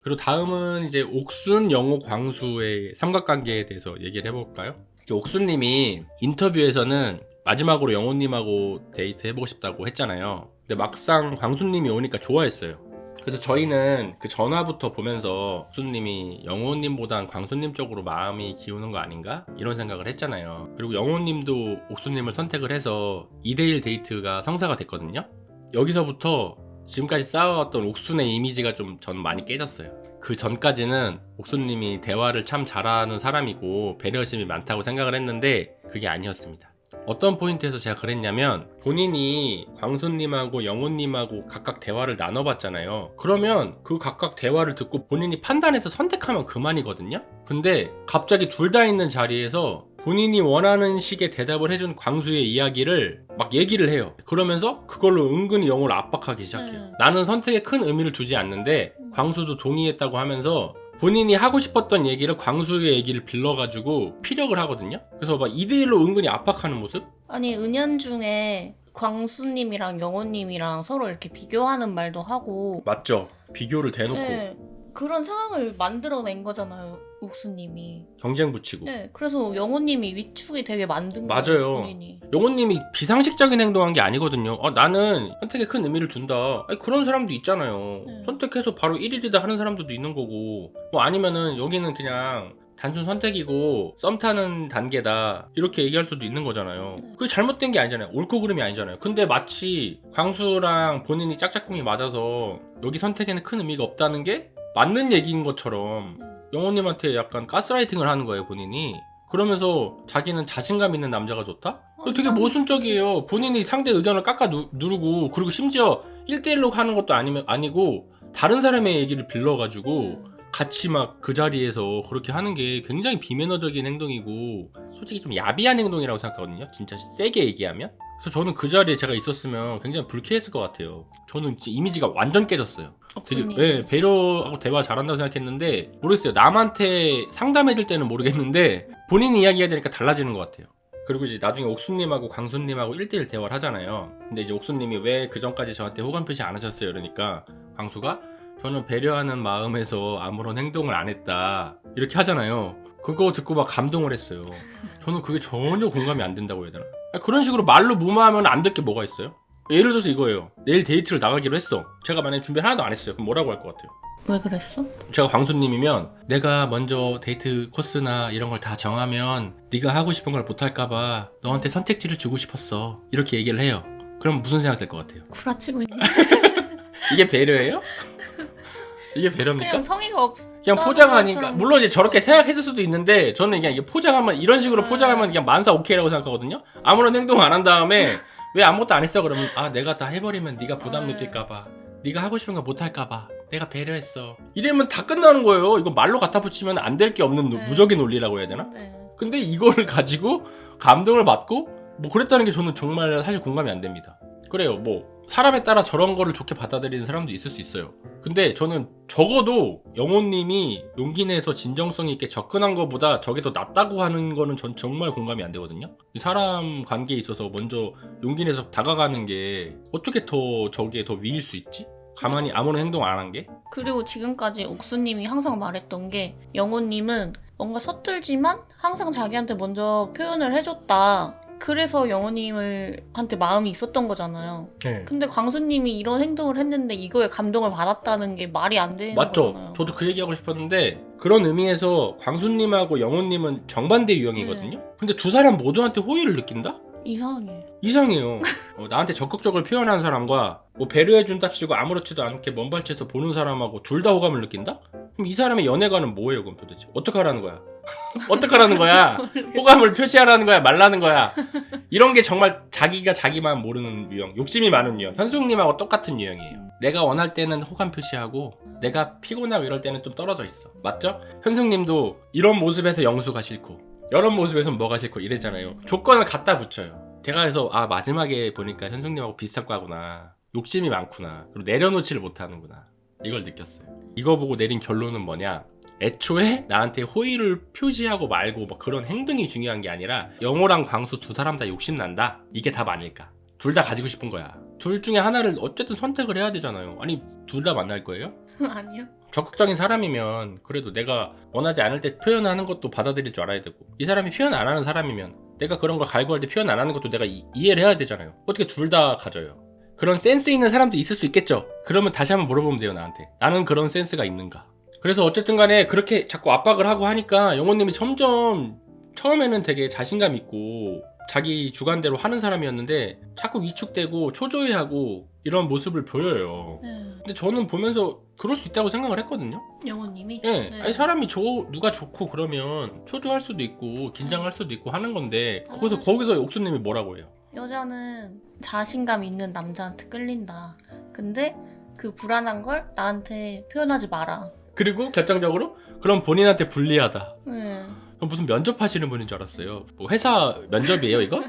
그리고 다음은 이제 옥순, 영호, 광수의 삼각관계에 대해서 얘기를 해볼까요? 옥순님이 인터뷰에서는 마지막으로 영호님하고 데이트 해보고 싶다고 했잖아요. 근데 막상 광수님이 오니까 좋아했어요. 그래서 저희는 그 전화부터 보면서 옥순님이 영호님보단 광수님 쪽으로 마음이 기우는 거 아닌가? 이런 생각을 했잖아요. 그리고 영호님도 옥순님을 선택을 해서 2대1 데이트가 성사가 됐거든요. 여기서부터 지금까지 쌓아왔던 옥순의 이미지가 좀 저는 많이 깨졌어요. 그 전까지는 옥순님이 대화를 참 잘하는 사람이고 배려심이 많다고 생각을 했는데 그게 아니었습니다. 어떤 포인트에서 제가 그랬냐면 본인이 광수님하고 영호님하고 각각 대화를 나눠봤잖아요. 그러면 그 각각 대화를 듣고 본인이 판단해서 선택하면 그만이거든요. 근데 갑자기 둘 다 있는 자리에서 본인이 원하는 식의 대답을 해준 광수의 이야기를 막 얘기를 해요. 그러면서 그걸로 은근히 영호를 압박하기 시작해요. 나는 선택에 큰 의미를 두지 않는데 광수도 동의했다고 하면서 본인이 하고 싶었던 얘기를 광수의 얘기를 빌려가지고 피력을 하거든요. 그래서 막 2대1로 은근히 압박하는 모습? 아니 은연중에 광수님이랑 영호님이랑 서로 이렇게 비교하는 말도 하고 맞죠? 비교를 대놓고 네, 그런 상황을 만들어낸 거잖아요, 옥수님이. 경쟁 붙이고. 네, 그래서 영호님이 위축이 되게 만든 맞아요. 거예요, 본인이. 영호님이 비상식적인 행동한 게 아니거든요. 나는 선택에 큰 의미를 둔다. 아니, 그런 사람도 있잖아요. 선택해서 바로 1일이다 하는 사람들도 있는 거고, 뭐 아니면은 여기는 그냥 단순 선택이고 썸 타는 단계다 이렇게 얘기할 수도 있는 거잖아요. 그게 잘못된 게 아니잖아요. 옳고 그름이 아니잖아요. 근데 마치 광수랑 본인이 짝짝꿍이 맞아서 여기 선택에는 큰 의미가 없다는 게 맞는 얘기인 것처럼 영호님한테 약간 가스라이팅을 하는 거예요, 본인이. 그러면서 자기는 자신감 있는 남자가 좋다? 되게 모순적이에요. 본인이 상대 의견을 깎아 누르고, 그리고 심지어 1대1로 하는 것도 아니고 다른 사람의 얘기를 빌려가지고 같이 막 그 자리에서 그렇게 하는 게 굉장히 비매너적인 행동이고 솔직히 좀 야비한 행동이라고 생각하거든요. 진짜 세게 얘기하면. 그래서 저는 그 자리에 제가 있었으면 굉장히 불쾌했을 것 같아요. 저는 진짜 이미지가 완전 깨졌어요. 되게 배려하고 대화 잘한다고 생각했는데 모르겠어요. 남한테 상담해줄 때는 모르겠는데 본인 이야기해야 되니까 달라지는 것 같아요. 그리고 이제 나중에 옥수님하고 광수님하고 1대1 대화를 하잖아요. 근데 이제 옥수님이 왜 그 전까지 저한테 호감 표시 안 하셨어요? 이러니까 광수가 저는 배려하는 마음에서 아무런 행동을 안 했다 이렇게 하잖아요. 그거 듣고 막 감동을 했어요. 저는 그게 전혀 공감이 안 된다고 해야 되나? 그런 식으로 말로 무마하면 안 될 게 뭐가 있어요? 예를 들어서 이거예요. 내일 데이트를 나가기로 했어. 제가 만약에 준비 하나도 안 했어요. 그럼 뭐라고 할 것 같아요? 왜 그랬어? 제가 광수님이면 내가 먼저 데이트 코스나 이런 걸 다 정하면 네가 하고 싶은 걸 못할까봐 너한테 선택지를 주고 싶었어. 이렇게 얘기를 해요. 그럼 무슨 생각 들 것 같아요? 구라치고 있네. 이게 배려예요? 이게 배려입니까? 그냥 성의가 없. 그냥 포장하니까 물론 이제 저렇게 생각했을 수도 있는데 저는 그냥 이게 포장하면 이런 식으로 포장하면 그냥 만사 오케이라고 생각하거든요. 아무런 행동 안 한 다음에 왜 아무것도 안 했어? 그러면 내가 다 해버리면 네가 부담 느낄까봐 네가 하고 싶은 거 못할까봐 내가 배려했어. 이러면 다 끝나는 거예요. 이거 말로 갖다 붙이면 안 될 게 없는 무적의 논리라고 해야 되나? 근데 이거를 가지고 감동을 받고 뭐 그랬다는 게 저는 정말 사실 공감이 안 됩니다. 그래요. 뭐 사람에 따라 저런 거를 좋게 받아들이는 사람도 있을 수 있어요. 근데 저는 적어도 영호님이 용기 내서 진정성 있게 접근한 것보다 저게 더 낫다고 하는 거는 전 정말 공감이 안 되거든요. 사람 관계에 있어서 먼저 용기 내서 다가가는 게 어떻게 더 저게 더 위일 수 있지? 가만히 아무런 행동 안 한 게? 그리고 지금까지 옥수님이 항상 말했던 게 영호님은 뭔가 서툴지만 항상 자기한테 먼저 표현을 해줬다. 그래서 영호님한테 마음이 있었던 거잖아요. 네. 근데 광수님이 이런 행동을 했는데 이거에 감동을 받았다는 게 말이 안 되는 맞죠? 거잖아요. 저도 그 얘기하고 싶었는데 그런 의미에서 광수님하고 영호님은 정반대 유형이거든요. 근데 두 사람 모두한테 호의를 느낀다? 이상해. 이상해요. 나한테 적극적으로 표현하는 사람과 뭐 배려해준답시고 아무렇지도 않게 먼발치에서 보는 사람하고 둘 다 호감을 느낀다? 그럼 이 사람의 연애관은 뭐예요? 그럼 도대체 어떡하라는 거야? 어떡하라는 거야? 호감을 표시하라는 거야? 말라는 거야? 이런 게 정말 자기가 자기만 모르는 유형, 욕심이 많은 유형. 현숙님하고 똑같은 유형이에요. 내가 원할 때는 호감 표시하고 내가 피곤하고 이럴 때는 좀 떨어져 있어. 맞죠? 현숙님도 이런 모습에서 영수가 싫고 이런 모습에서 뭐가 싫고 이랬잖아요. 조건을 갖다 붙여요. 제가 그래서 마지막에 보니까 현숙님하고 비슷한 과구나. 욕심이 많구나. 그리고 내려놓지를 못하는구나. 이걸 느꼈어요. 이거 보고 내린 결론은 뭐냐? 애초에 나한테 호의를 표시하고 말고 뭐 그런 행동이 중요한 게 아니라 영호랑 광수 두 사람 다 욕심난다? 이게 답 아닐까? 둘 다 가지고 싶은 거야. 둘 중에 하나를 어쨌든 선택을 해야 되잖아요. 아니 둘 다 만날 거예요? 아니요. 적극적인 사람이면 그래도 내가 원하지 않을 때 표현하는 것도 받아들일 줄 알아야 되고, 이 사람이 표현 안 하는 사람이면 내가 그런 걸 갈구할 때 표현 안 하는 것도 내가 이해를 해야 되잖아요. 어떻게 둘 다 가져요? 그런 센스 있는 사람도 있을 수 있겠죠. 그러면 다시 한번 물어보면 돼요, 나한테. 나는 그런 센스가 있는가? 그래서 어쨌든 간에 그렇게 자꾸 압박을 하고 하니까 영호님이 점점 처음에는 되게 자신감 있고 자기 주관대로 하는 사람이었는데 자꾸 위축되고 초조해하고 이런 모습을 보여요. 네. 근데 저는 보면서 그럴 수 있다고 생각을 했거든요. 영호님이? 예, 네. 아니 사람이 누가 좋고 그러면 초조할 수도 있고 긴장할 수도 있고 하는 건데 거기서 옥수님이 뭐라고 해요? 여자는 자신감 있는 남자한테 끌린다. 근데 그 불안한 걸 나한테 표현하지 마라. 그리고 결정적으로 그럼 본인한테 불리하다. 네. 그럼 무슨 면접하시는 분인 줄 알았어요. 뭐 회사 면접이에요 이거?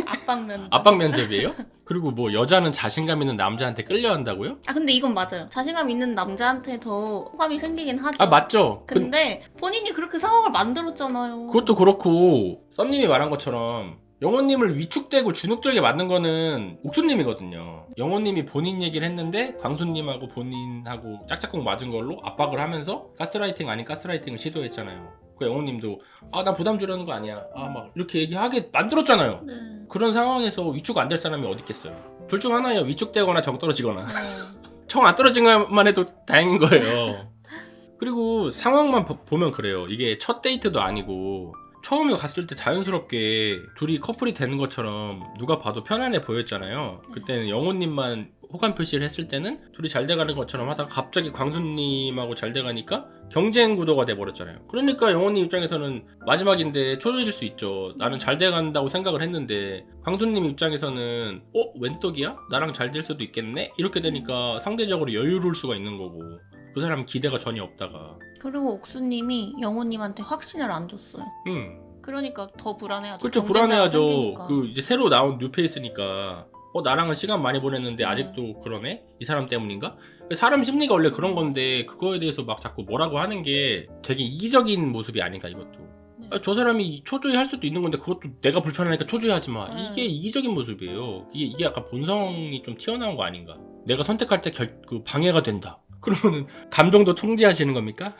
압박 면접. 압박 면접이에요? 그리고 뭐 여자는 자신감 있는 남자한테 끌려한다고요? 아 근데 이건 맞아요. 자신감 있는 남자한테 더 호감이 생기긴 하죠. 아 맞죠. 근데 본인이 그렇게 상황을 만들었잖아요. 그것도 그렇고 썸님이 말한 것처럼 영호님을 위축되고 주눅들게 만든 거는 옥수님이거든요. 영호님이 본인 얘기를 했는데 광수님하고 본인하고 짝짝꿍 맞은 걸로 압박을 하면서 가스라이팅 아닌 가스라이팅을 시도했잖아요. 그 영호님도 아 나 부담 주려는 거 아니야. 아 막 이렇게 얘기하게 만들었잖아요. 네. 그런 상황에서 위축 안 될 사람이 어디 있겠어요. 둘 중 하나예요. 위축되거나 정 떨어지거나. 네. 정 안 떨어진 것만 해도 다행인 거예요. 그리고 상황만 보면 그래요. 이게 첫 데이트도 아니고 처음에 갔을 때 자연스럽게 둘이 커플이 되는 것처럼 누가 봐도 편안해 보였잖아요. 그때는 영호님만 호감 표시를 했을 때는 둘이 잘 돼가는 것처럼 하다가 갑자기 광수님하고 잘 돼가니까 경쟁 구도가 돼버렸잖아요. 그러니까 영호님 입장에서는 마지막인데 초조해질 수 있죠. 나는 잘 돼간다고 생각을 했는데 광수님 입장에서는 웬 떡이야? 나랑 잘 될 수도 있겠네? 이렇게 되니까 상대적으로 여유로울 수가 있는 거고, 그 사람은 기대가 전혀 없다가. 그리고 옥수님이 영호님한테 확신을 안 줬어요. 그러니까 더 불안해하죠. 그렇죠. 경쟁자가 불안해하죠. 생기니까. 그 이제 새로 나온 뉴페이스니까 나랑은 시간 많이 보냈는데 네. 아직도 그러네? 이 사람 때문인가? 사람 심리가 원래 그런 건데 그거에 대해서 막 자꾸 뭐라고 하는 게 되게 이기적인 모습이 아닌가 이것도. 네. 저 사람이 초조해 할 수도 있는 건데 그것도 내가 불편하니까 초조해하지 마. 네. 이게 이기적인 모습이에요. 이게 약간 본성이 좀 튀어나온 거 아닌가? 내가 선택할 때 방해가 된다. 그러면은 감정도 통제하시는 겁니까?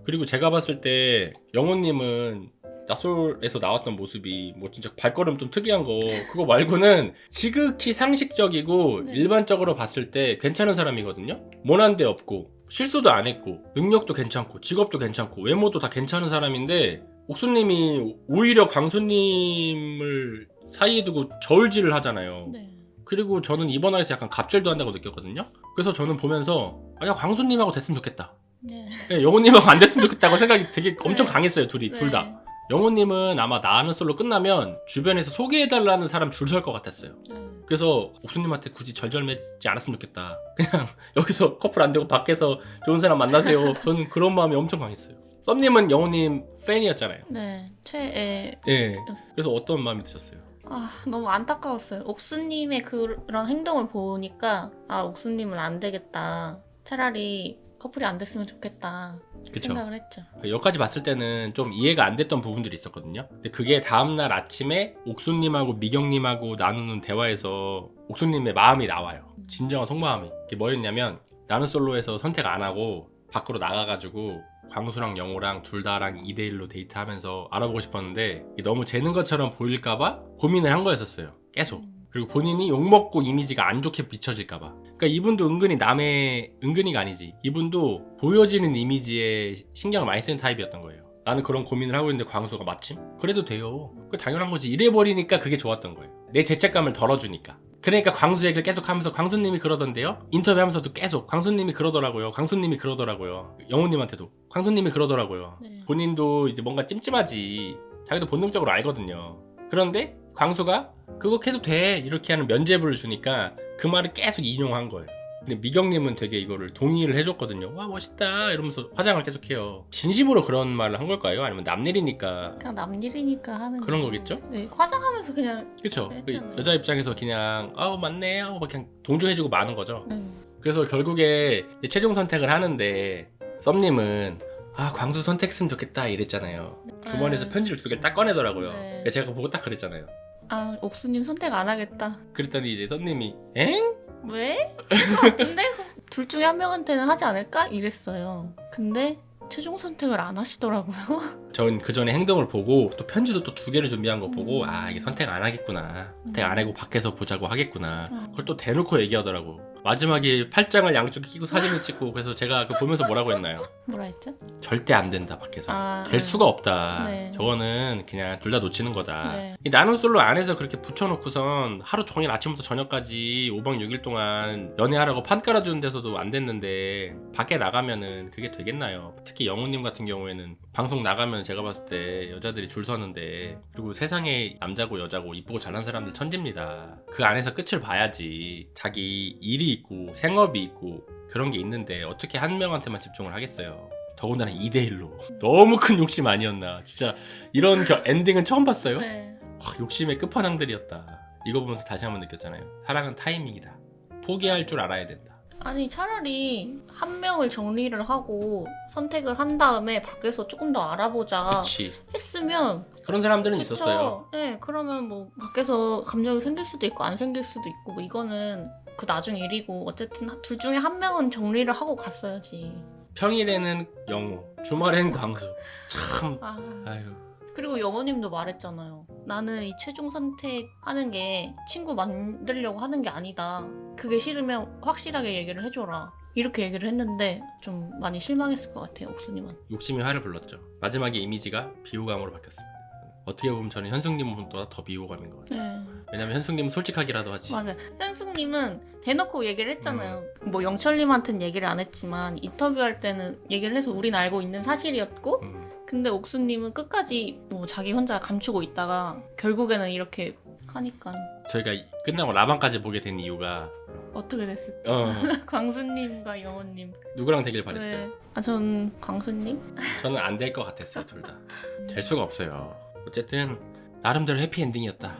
그리고 제가 봤을 때 영호님은 낯솔에서 나왔던 모습이 뭐 진짜 발걸음 좀 특이한 거 그거 말고는 지극히 상식적이고 네. 일반적으로 봤을 때 괜찮은 사람이거든요. 모난 데 없고 실수도 안 했고 능력도 괜찮고 직업도 괜찮고 외모도 다 괜찮은 사람인데 옥수님이 오히려 광수님을 사이에 두고 저울질을 하잖아요. 네. 그리고 저는 이번 화에서 약간 갑질도 한다고 느꼈거든요. 그래서 저는 보면서 야 광수님하고 됐으면 좋겠다. 네. 네, 영호님하고 안 됐으면 좋겠다고 생각이 되게 엄청 강했어요. 둘 다. 네. 영호님은 아마 나는 솔로 끝나면 주변에서 소개해달라는 사람 줄 설 것 같았어요. 네. 그래서 옥수님한테 굳이 절절 맺지 않았으면 좋겠다. 그냥 여기서 커플 안 되고 밖에서 좋은 사람 만나세요. 저는 그런 마음이 엄청 강했어요. 썸님은 영호님 팬이었잖아요. 네. 최애였어요. 예. 그래서 어떤 마음이 드셨어요? 아, 너무 안타까웠어요. 옥수님의 그런 행동을 보니까 아, 옥수님은 안 되겠다. 차라리 커플이 안 됐으면 좋겠다. 그쵸. 생각을 했죠. 여기까지 봤을 때는 좀 이해가 안 됐던 부분들이 있었거든요. 근데 그게 다음날 아침에 옥수님하고 미경님하고 나누는 대화에서 옥수님의 마음이 나와요. 진정한 속마음이. 그게 뭐였냐면 나는 솔로에서 선택 안 하고 밖으로 나가가지고 광수랑 영호랑 둘 다랑 2대1로 데이트하면서 알아보고 싶었는데 이게 너무 재는 것처럼 보일까봐 고민을 한 거였었어요. 계속. 그리고 본인이 욕먹고 이미지가 안 좋게 비춰질까봐. 그러니까 이분도 은근히가 아니지. 이분도 보여지는 이미지에 신경을 많이 쓰는 타입이었던 거예요. 나는 그런 고민을 하고 있는데 광수가 마침? 그래도 돼요. 그게 당연한 거지. 이래버리니까 그게 좋았던 거예요. 내 죄책감을 덜어주니까. 그러니까 광수 얘기를 계속 하면서 광수님이 그러던데요? 인터뷰하면서도 계속 광수님이 그러더라고요. 광수님이 그러더라고요. 영호님한테도 광수님이 그러더라고요. 네. 본인도 이제 뭔가 찜찜하지. 자기도 본능적으로 알거든요. 그런데 광수가 그거 해도 돼 이렇게 하는 면죄부를 주니까 그 말을 계속 인용한 거예요. 근데 미경님은 되게 이거를 동의를 해줬거든요. 와 멋있다 이러면서 화장을 계속해요. 진심으로 그런 말을 한 걸까요? 아니면 남일이니까 그냥 남일이니까 하는 그런 거. 거겠죠? 네, 화장하면서 그냥 그쵸? 했잖아요. 여자 입장에서 그냥 맞네 하고 그냥 동조해주고 마는 거죠. 네. 그래서 결국에 최종 선택을 하는데 썸님은 광수 선택했으면 좋겠다 이랬잖아요. 주머니에서 편지를 2개를 딱 꺼내더라고요. 네. 그래서 제가 보고 딱 그랬잖아요. 아, 옥수님 선택 안 하겠다. 그랬더니 이제 선님이 엥? 왜? 그거 같은데? 둘 중에 한 명한테는 하지 않을까? 이랬어요. 근데 최종 선택을 안 하시더라고요. 전 그 전에 행동을 보고 또 편지도 또 2개를 준비한 거 보고 음. 아 이게 선택 안 하겠구나, 선택 안 하고 밖에서 보자고 하겠구나. 음. 그걸 또 대놓고 얘기하더라고. 마지막에 팔짱을 양쪽에 끼고 사진을 찍고. 그래서 제가 그 보면서 뭐라고 했나요? 뭐라 했죠? 절대 안 된다 밖에서. 아, 될 수가 없다. 네. 저거는 그냥 둘 다 놓치는 거다. 네. 이 나는 솔로 안에서 그렇게 붙여놓고선 하루 종일 아침부터 저녁까지 5박 6일 동안 연애하라고 판 깔아주는 데서도 안 됐는데 밖에 나가면은 그게 되겠나요? 특히 영우님 같은 경우에는 방송 나가면 제가 봤을 때 여자들이 줄 서는데, 그리고 세상에 남자고 여자고 이쁘고 잘난 사람들 천지입니다. 그 안에서 끝을 봐야지. 자기 일이 있고 생업이 있고 그런 게 있는데 어떻게 한 명한테만 집중을 하겠어요. 더군다나 2대1로. 너무 큰 욕심 아니었나. 진짜 이런 엔딩은 처음 봤어요. 네. 와, 욕심의 끝판왕들이었다. 이거 보면서 다시 한번 느꼈잖아요. 사랑은 타이밍이다. 포기할 줄 알아야 된다. 아니 차라리 한 명을 정리를 하고 선택을 한 다음에 밖에서 조금 더 알아보자 그치. 했으면 그런 사람들은 그쵸? 있었어요. 네, 그러면 뭐 밖에서 감정이 생길 수도 있고 안 생길 수도 있고 뭐 이거는 그 나중 일이고 어쨌든 둘 중에 한 명은 정리를 하고 갔어야지. 평일에는 영호, 주말엔 광수. 참. 아. 아유. 그리고 영호님도 말했잖아요. 나는 이 최종 선택하는 게 친구 만들려고 하는 게 아니다. 그게 싫으면 확실하게 얘기를 해줘라. 이렇게 얘기를 했는데 좀 많이 실망했을 것 같아요, 옥수님은. 욕심이 화를 불렀죠. 마지막에 이미지가 비호감으로 바뀌었습니다. 어떻게 보면 저는 현숙님보다 더 비호감인 것 같아요. 네. 왜냐면 현숙님은 솔직하기라도 하지. 맞아요. 현숙님은 대놓고 얘기를 했잖아요. 뭐 영철님한테는 얘기를 안 했지만 인터뷰할 때는 얘기를 해서 우린 알고 있는 사실이었고, 근데 옥수님은 끝까지 뭐 자기 혼자 감추고 있다가 결국에는 이렇게 하니까 저희가 끝나고 라방까지 보게 된 이유가 어떻게 됐을까? 광수님과 영호님. 누구랑 되길 바랬어요. 네. 아, 전 광수님? 저는 안 될 것 같았어요, 둘 다. 될 수가 없어요. 어쨌든 나름대로 해피엔딩이었다.